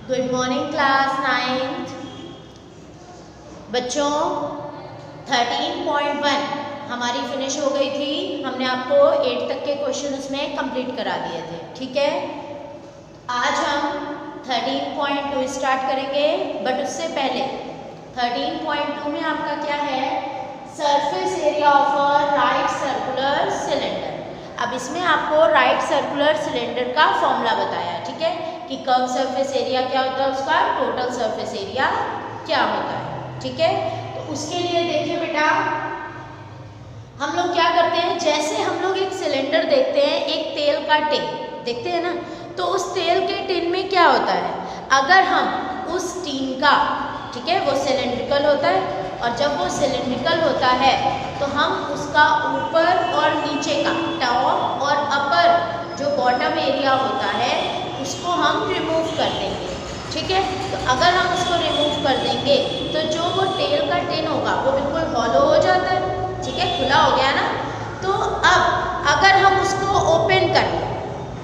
Good morning class 9th बच्चों। 13.1 हमारी finish हो गई थी। हमने आपको 8 तक के क्वेश्चन उसमें कंप्लीट करा दिए थे, ठीक है। आज हम 13.2 स्टार्ट करेंगे, बट उससे पहले 13.2 में आपका क्या है, surface area of a right circular cylinder. अब इसमें आपको राइट सर्कुलर सिलेंडर का फॉर्मूला बताया, ठीक है, कि कर्व सरफेस एरिया क्या होता है, उसका टोटल सरफेस एरिया क्या होता है, ठीक है। तो उसके लिए देखिए बेटा, हम लोग क्या करते हैं, जैसे हम लोग एक सिलेंडर देखते हैं, एक तेल का टिन देखते हैं ना, तो उस तेल के टिन में क्या होता है, अगर हम उस टिन का, ठीक है, वो सिलेंड्रिकल होता है, और जब वो सिलेंड्रिकल होता है तो हम उसका ऊपर और नीचे का टॉप और अपर जो बॉटम एरिया होता है उसको हम रिमूव कर देंगे, ठीक है। तो अगर हम उसको रिमूव कर देंगे तो जो वो तेल का टिन होगा वो बिल्कुल हॉलो हो जाता है, ठीक है, खुला हो गया ना। तो अब अगर हम उसको ओपन कर लें,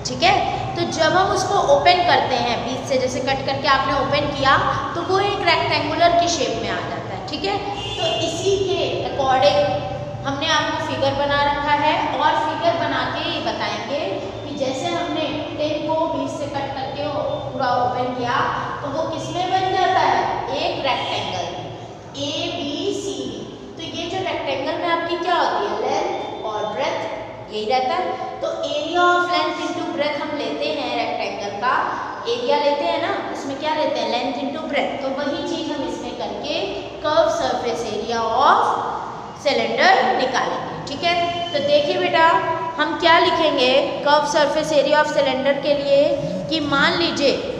ठीक है, तो जब हम उसको ओपन करते हैं बीच से, जैसे कट करके आपने ओपन किया, तो वो एक रेक्टेंगुलर की शेप में आ जाता है, ठीक है। तो इसी के अकॉर्डिंग हमने आपको फिगर बना रखा है, और फिगर बना के ये बताएंगे कि जैसे हमने टिन को बीच से कट करके पूरा ओपन किया तो वो किसमें बन जाता है, एक रेक्टेंगल ABCD। तो ये जो रेक्टेंगल में आपकी क्या होती है, लेंथ और ब्रेथ, यही रहता है। तो area of length into breadth हम लेते हैं, रेक्टेंगल का एरिया लेते हैं ना, इसमें क्या लेते हैं, लेंथ इंटू ब्रेथ। तो वही चीज हम इसमें करके curve surface area of cylinder निकालेंगे, ठीक है। तो देखिए बेटा, हम क्या लिखेंगे curve surface area of cylinder के लिए, कि मान लीजिए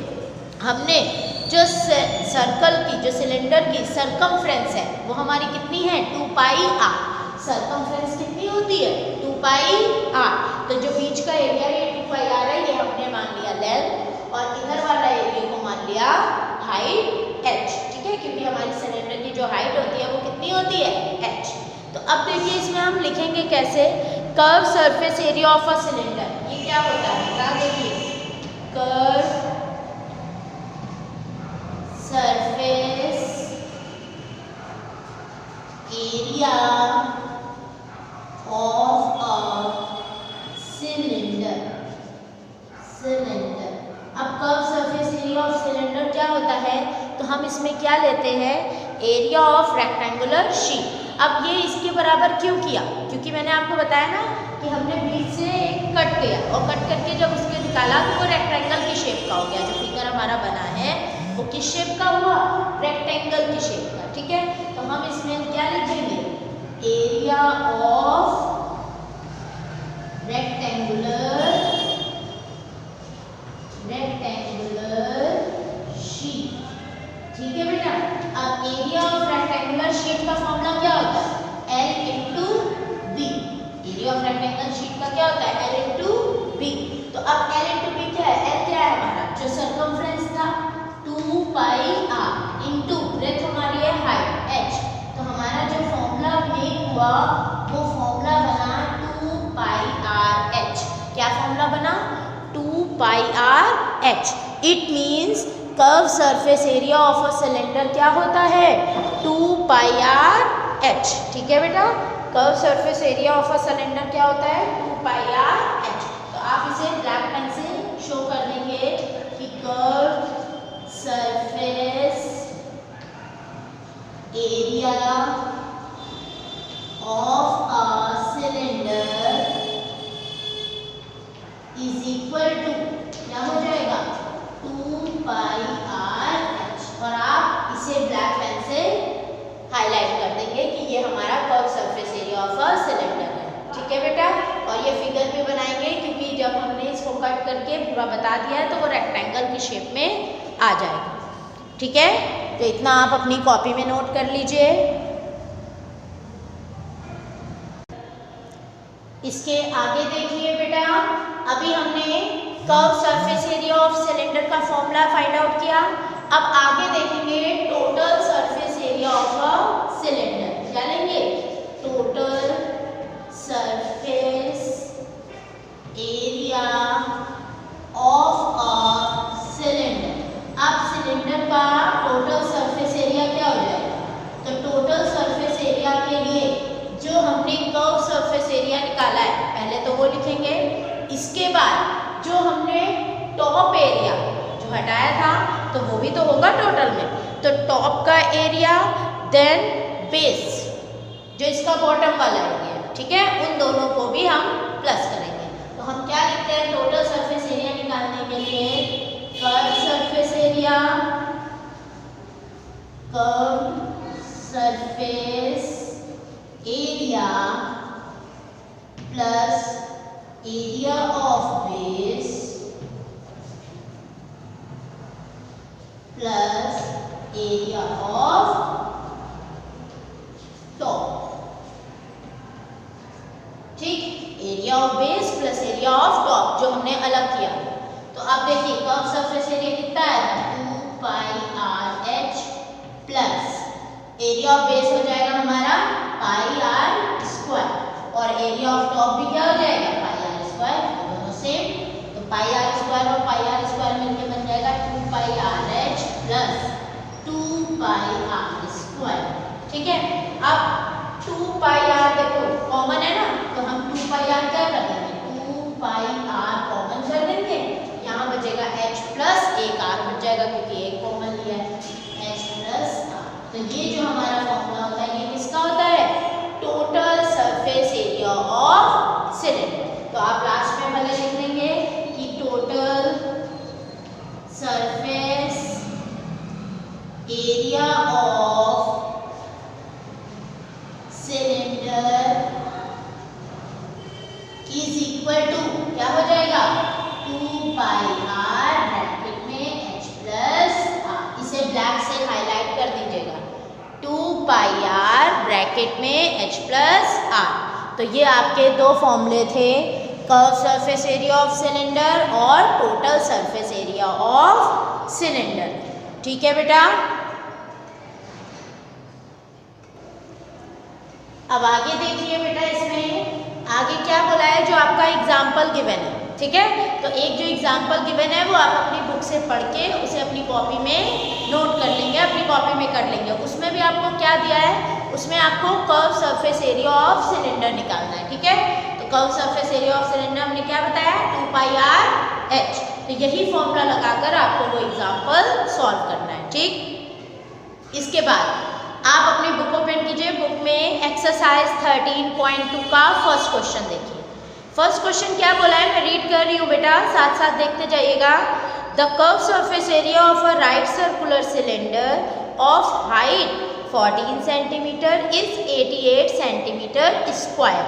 हमने जो सर्कल की, जो सिलेंडर की सरकमफ्रेंस है वो हमारी कितनी है, 2πr। सरकमफ्रेंस कितनी होती है, 2πr। तो जो बीच का एरिया ये 2πr है, ये हमने मान लिया लेंथ, और इधर वाला एरिया को मान लिया हाइट h, ठीक है, क्योंकि हमारी सिलेंडर की जो हाइट होती है वो कितनी होती है, h। तो अब देखिए इसमें हम लिखेंगे कैसे, curve surface area of a cylinder, ये क्या होता है, क्या देखिए, curve surface area of a cylinder. अब curve surface area of cylinder क्या होता है, तो हम इसमें क्या लेते हैं, एरिया ऑफ रेक्टेंगुलर शीट। अब ये इसके बराबर क्यों किया, क्योंकि मैंने आपको बताया ना कि हमने बीच से कट किया, और कट करके जब उसके निकाला तो वो रेक्टेंगल की शेप का हो गया। जो फिगर हमारा बना है वो किस शेप का हुआ, रेक्टेंगल की शेप का, ठीक है। तो हम इसमें क्या लिखेंगे, एरिया ऑफ रेक्टेंगुलर शीट, ठीक है बेटा। अब एरिया ऑफ रेक्टेंगुलर शीट का फॉर्मूला क्या होता है, L into B. Area of rectangular sheet का क्या होता है, L इंटू बी। तो अब L इंटू बी क्या है, L क्या है हमारा, जो सर्कमफ्रेंस था 2πr, इंटू ब्रेथ हमारी है हाइट h। तो हमारा जो फॉर्मूला मेक हुआ वो फॉर्मूला बना 2πrh। क्या फॉर्मूला बना, 2πrh। It means curve surface area of a cylinder क्या होता है, 2πrh, ठीक है बेटा। Curve surface area of a cylinder क्या होता है, 2πrh। तो आप इसे ब्लैक पेन से शो कर देंगे कि curve surface area of a cylinder is equal to, क्या हो जाएगा, 2πrh। और आप इसे ब्लैक पेन से हाईलाइट कर देंगे कि ये हमारा curve surface area of a cylinder है, ठीक है बेटा। और ये फिगर भी बनाएंगे, क्योंकि जब हमने इसको कट करके पूरा बता दिया है तो वो रेक्टेंगल की शेप में आ जाएगा, ठीक है। तो इतना आप अपनी कॉपी में नोट कर लीजिए। इसके आगे देखिए बेटा, अभी हमने curve surface area of cylinder का फॉर्मूला फाइंड आउट किया। अब आगे देखेंगे total surface area of a cylinder. क्या लेंगे, total surface area of a cylinder. अब जो हमने टॉप एरिया जो हटाया था तो वो भी तो होगा टोटल में, तो टॉप का एरिया देन बेस जो इसका बॉटम वाला एरिया, ठीक है, उन दोनों को भी हम प्लस करेंगे। तो हम क्या लिखते हैं टोटल सरफेस एरिया निकालने के लिए, curve surface area, curve surface area plus area of base plus area of top, ठीक, area of base plus area of top जो हमने अलग किया। तो अब देखिए कर्व सरफेस एरिया कितना है 2 pi R H plus area of base हो जाएगा हमारा पाई आर स्क्वायर और एरिया ऑफ टॉप भी क्या हो जाएगा पाई आर स्क्वायर, दोनों सेम। तो पाई आर स्क्वायर और पाई आर स्क्वायर मिलकर बन जाएगा 2 pi R H plus 2 pi R square, ठीक है। अब 2 पाई आर देखो कॉमन है ना, तो हम 2 पाई आर क्या कर देंगे 2 पाई आर कॉमन कर देंगे, यहाँ बचेगा h प्लस एक r बच जाएगा क्योंकि एक कॉमन लिया है h प्लस r। तो ये जो हमारा फॉर्मूला होता है ये किसका होता है total surface area of cylinder. तो आप लास्ट में भले लिख देंगे कि total surface area of cylinder is equal to क्या हो जाएगा 2 पाई आर ब्रैकेट में h प्लस r, इसे ब्लैक से हाईलाइट कर दीजिएगा 2 पाई आर ब्रैकेट में h प्लस r। तो ये आपके दो फॉर्मूले थे curve surface area of cylinder और total surface area of cylinder, ठीक है बेटा। अब आगे देखिए बेटा, इसमें आगे क्या बोला है जो आपका एग्जाम्पल गिवन है, ठीक है। तो एक जो एग्जाम्पल गिवन है वो आप अपनी बुक से पढ़ के उसे अपनी कॉपी में नोट कर लेंगे, अपनी कॉपी में कर लेंगे। उसमें भी आपको क्या दिया है, उसमें आपको curve surface area of cylinder निकालना है, ठीक है। तो curve surface area of cylinder हमने क्या बताया 2 पाई आर एच, तो यही फॉर्मूला लगाकर आपको वो एग्जाम्पल सॉल्व करना है, ठीक। इसके बाद आप अपनी बुक ओपन कीजिए, बुक में एक्सरसाइज 13.2 का फर्स्ट क्वेश्चन देखिए। फर्स्ट क्वेश्चन क्या बोला है मैं रीड कर रही हूँ बेटा, साथ साथ देखते जाइएगा। The curve surface area of a right circular cylinder of height 14 centimetre is 88 centimetre square,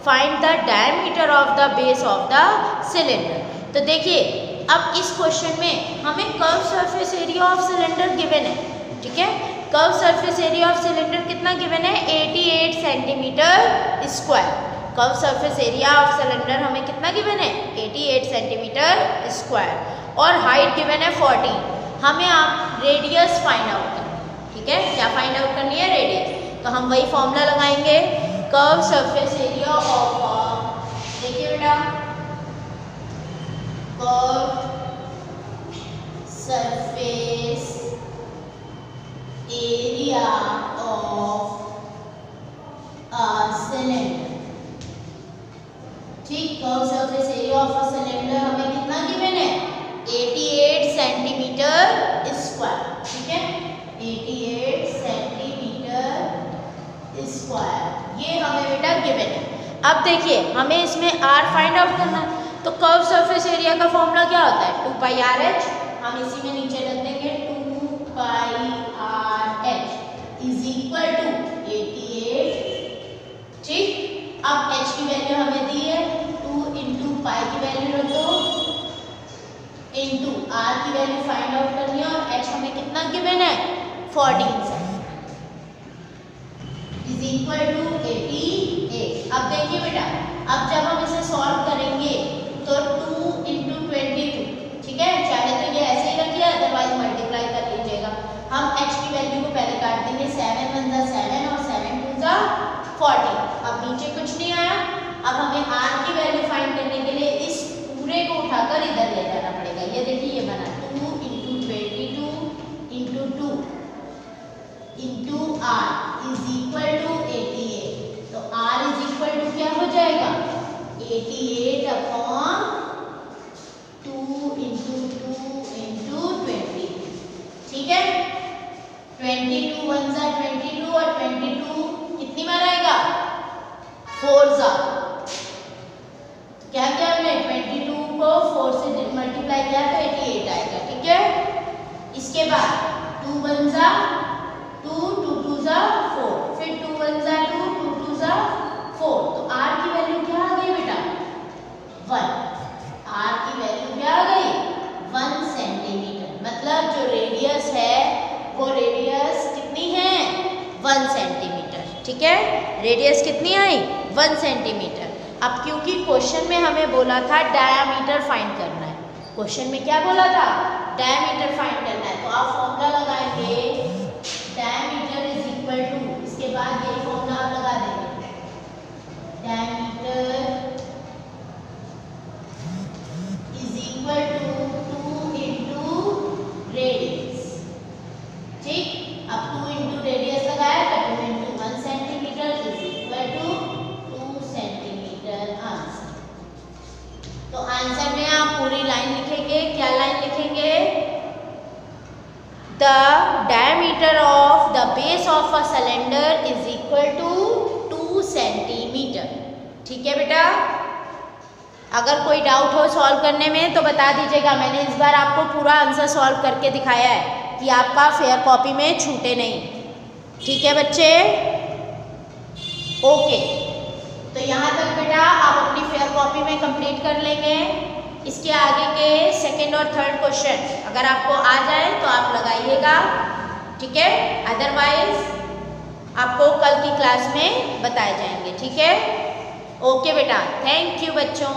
find the diameter of the base of the cylinder. तो देखिए अब इस क्वेश्चन में हमें curve surface area of cylinder given है, ठीक है। Curve surface area of cylinder कितना गिवन है 88 centimetre square. Curve surface area of cylinder हमें कितना गिवन है 88 सेंटीमीटर स्क्वायर और हाइट गिवन है 14। हमें आप रेडियस फाइंड आउट करना है, ठीक है। क्या फाइंड आउट करनी है रेडियस, तो हम वही फॉर्मूला लगाएंगे कर्व सरफेस एरिया ऑफ, देखिए बेटा curve surface area of a cylinder, ठीक। Curve surface area of a cylinder हमें कितना गिवन है 88 सेंटीमीटर स्क्वायर, ठीक है, 88 सेंटीमीटर स्क्वायर ये हमें बेटा गिवन है। अब देखिए हमें इसमें r फाइंड आउट करना है, तो कर्व सरफेस एरिया का फॉर्मूला क्या होता है 2 पाई आर एच, हम इसी में नीचे रख देंगे 2 pi R H is equal to 88, ठीक। अब h की वैल्यू हमें दी है 2 इंटू पाई की वैल्यू रख दो इंटू r की वैल्यू फाइंड आउट करनी है और h हमें कितना गिवन है 14 से इज इक्वल टू 88। अब देखिए बेटा अब जब हम इसे सॉल्व करेंगे तो 2 इंटू 22, ठीक है, चाहे तो ये ऐसे ही रखिए अदरवाइज मल्टीप्लाई कर लीजिएगा। हम h की वैल्यू को पहले काट देंगे 7 1 जा 7 और 7 2 जा 40। अब नीचे कुछ नहीं आया, अब हमें r की वैल्यू फाइंड करने के लिए इस पूरे को उठाकर इधर ले जाना पड़ेगा। ये देखिए ये बना 2 into 22 into 2 into r is equal to 88। तो r इज इक्वल टू क्या हो जाएगा 88 अपॉन 22 1 जा 22 और 22 कितनी बार आएगा 4 जा। क्या किया हमने 22 को 4 से मल्टीप्लाई किया तो 88 आएगा। ठीक है, इसके बाद 2 1 जा 2 2 2 जा 4, फिर 2 1 जा 2 2 2 जा 4, तो r की वैल्यू क्या आ गई बेटा 1। r की वैल्यू क्या आ गई 1 सेंटीमीटर। मतलब जो रेडियस है वो रेडियस कितनी है 1 सेंटीमीटर। ठीक है, रेडियस कितनी आई 1 सेंटीमीटर। अब क्योंकि क्वेश्चन में हमें बोला था डायामीटर फाइंड करना है, क्वेश्चन में क्या बोला था डायामीटर फाइंड करना है, तो आप फॉर्मूला लगाएंगे डायामीटर इज इक्वल टू, इसके बाद ये फॉर्मूला आप लगा देंगे diameter is equal to 2 into radius. ठीक, अब 2 इंटू रेडियस लगाया तो 2 into 1 centimetre is equal to 2 centimetre answer. तो आंसर में आप पूरी लाइन लिखेंगे, क्या लाइन लिखेंगे the diameter of the base of a cylinder is equal to 2 centimetre. ठीक है बेटा, अगर कोई डाउट हो सॉल्व करने में तो बता दीजिएगा, मैंने इस बार आपको पूरा आंसर सॉल्व करके दिखाया है कि आपका फेयर कॉपी में छूटे नहीं। ठीक है बच्चे, ओके, तो यहाँ तक बेटा आप अपनी फेयर कॉपी में कंप्लीट कर लेंगे। इसके आगे के सेकंड और थर्ड क्वेश्चन अगर आपको आ जाए तो आप लगाइएगा। ठीक है, अदरवाइज आपको कल की क्लास में बताए जाएंगे। ठीक है, ओके बेटा, थैंक यू बच्चों।